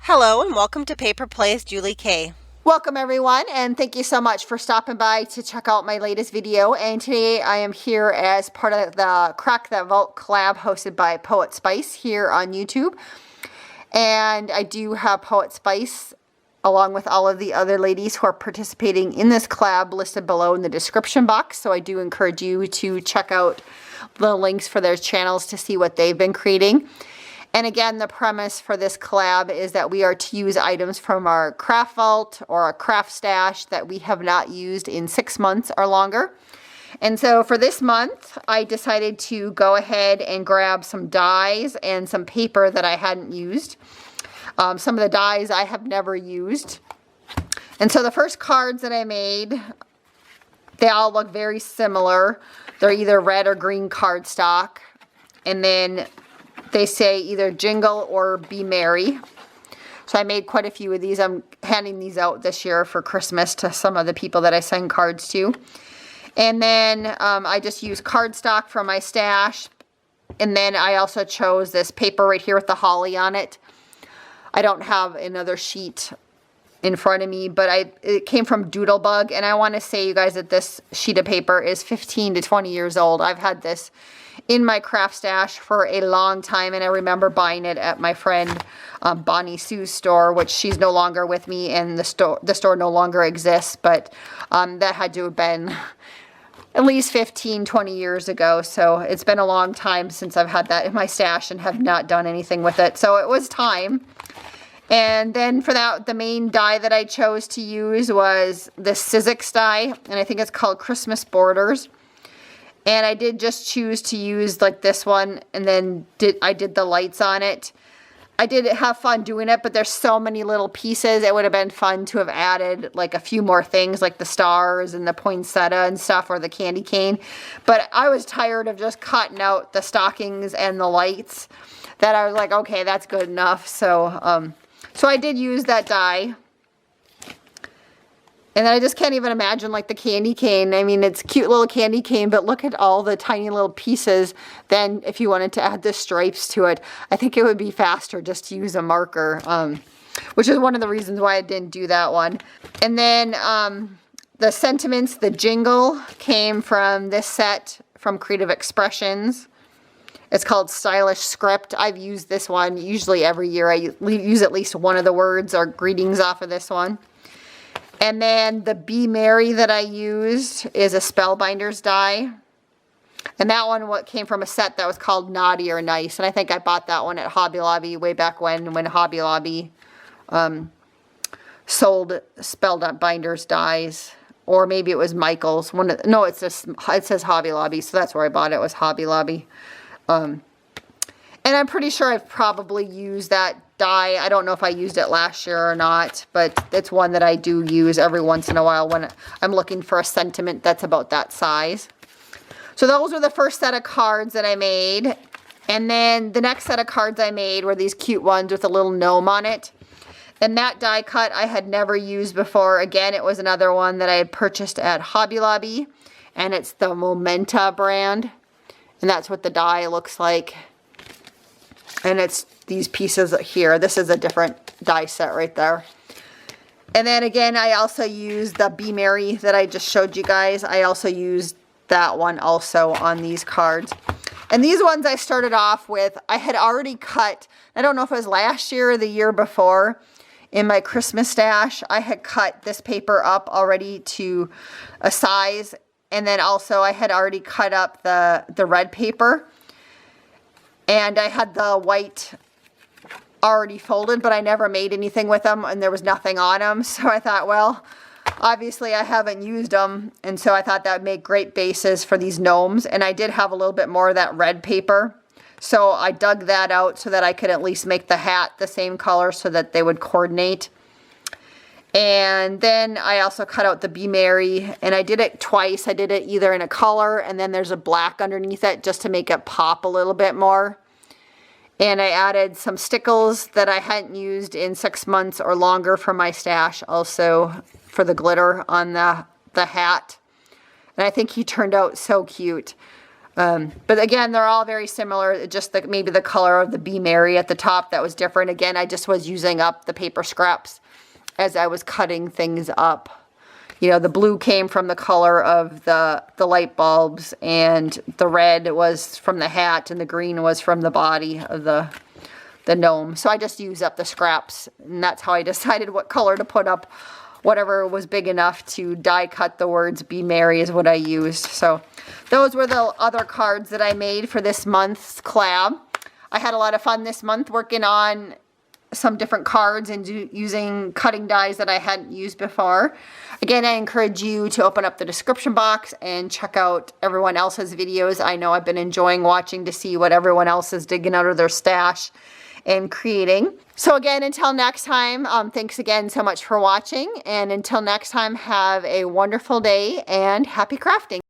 Hello and welcome to Paper Plays Julie K. Welcome everyone, and thank you so much for stopping by to check out my latest video. And today I am here as part of the Crack That Vault collab hosted by Poetspice here on YouTube. And I do have Poetspice along with all of the other ladies who are participating in this collab listed below in the description box. So I do encourage you to check out the links for their channels to see what they've been creating. And again, the premise for this collab is that we are to use items from our craft vault or our craft stash that we have not used in 6 months or longer. And so for this month, I decided to go ahead and grab some dies and some paper that I hadn't used. Some of the dies I have never used. And so the first cards that I made, they all look very similar. They're either red or green cardstock. And then they say either jingle or be merry. So I made quite a few of these. I'm handing these out this year for Christmas to some of the people that I send cards to. And then I just used cardstock from my stash. And then I also chose this paper right here with the holly on it. I don't have another sheet in front of me, but it came from Doodlebug. And I want to say, you guys, that this sheet of paper is 15 to 20 years old. I've had this in my craft stash for a long time, and I remember buying it at my friend Bonnie Sue's store, which she's no longer with me, and the store no longer exists, but that had to have been at least 15, 20 years ago. So it's been a long time since I've had that in my stash and have not done anything with it. So it was time. And then for that, the main die that I chose to use was this Sizzix die, and I think it's called Christmas Borders. And I did just choose to use like this one, and then I did the lights on it. I did have fun doing it, but there's so many little pieces. It would have been fun to have added like a few more things like the stars and the poinsettia and stuff, or the candy cane. But I was tired of just cutting out the stockings and the lights, that I was like, okay, that's good enough. So, so I did use that die. And I just can't even imagine like the candy cane. I mean, it's a cute little candy cane, but look at all the tiny little pieces. Then if you wanted to add the stripes to it, I think it would be faster just to use a marker, which is one of the reasons why I didn't do that one. And then the sentiments, the jingle, came from this set from Creative Expressions. It's called Stylish Script. I've used this one usually every year. I use at least one of the words or greetings off of this one. And then the Be Merry that I used is a Spellbinders die. And that one came from a set that was called Naughty or Nice. And I think I bought that one at Hobby Lobby way back when Hobby Lobby sold Spellbinders dies. Or maybe it was Michael's. No, it says Hobby Lobby, so that's where I bought it, was Hobby Lobby. And I'm pretty sure I've probably used that die. I don't know if I used it last year or not, but it's one that I do use every once in a while when I'm looking for a sentiment that's about that size. So those are the first set of cards that I made. And then the next set of cards I made were these cute ones with a little gnome on it. And that die cut I had never used before. Again, it was another one that I had purchased at Hobby Lobby. And it's the Momenta brand. And that's what the die looks like. And it's these pieces here. This is a different die set right there. And then again, I also used the Be Merry that I just showed you guys. I also used that one also on these cards. And these ones I started off with, I had already cut, I don't know if it was last year or the year before, in my Christmas stash, I had cut this paper up already to a size. And then also I had already cut up the red paper. And I had the white already folded, but I never made anything with them, and there was nothing on them. So I thought, well, obviously I haven't used them, and so I thought that would make great bases for these gnomes. And I did have a little bit more of that red paper, so I dug that out so that I could at least make the hat the same color so that they would coordinate. And then I also cut out the Be Merry, and I did it twice. I did it either in a color, and then there's a black underneath it just to make it pop a little bit more. And I added some stickles that I hadn't used in 6 months or longer for my stash, also for the glitter on the hat. And I think he turned out so cute. But again, they're all very similar, just maybe the color of the Be Merry at the top that was different. Again, I just was using up the paper scraps as I was cutting things up. You know, the blue came from the color of the light bulbs, and the red was from the hat, and the green was from the body of the gnome. So I just used up the scraps, and that's how I decided what color to put up. Whatever was big enough to die cut the words Be Merry is what I used. So those were the other cards that I made for this month's collab. I had a lot of fun this month working on some different cards and using cutting dies that I hadn't used before. Again, I encourage you to open up the description box and check out everyone else's videos. I know I've been enjoying watching to see what everyone else is digging out of their stash and creating. So again, until next time, thanks again so much for watching. And until next time, have a wonderful day and happy crafting.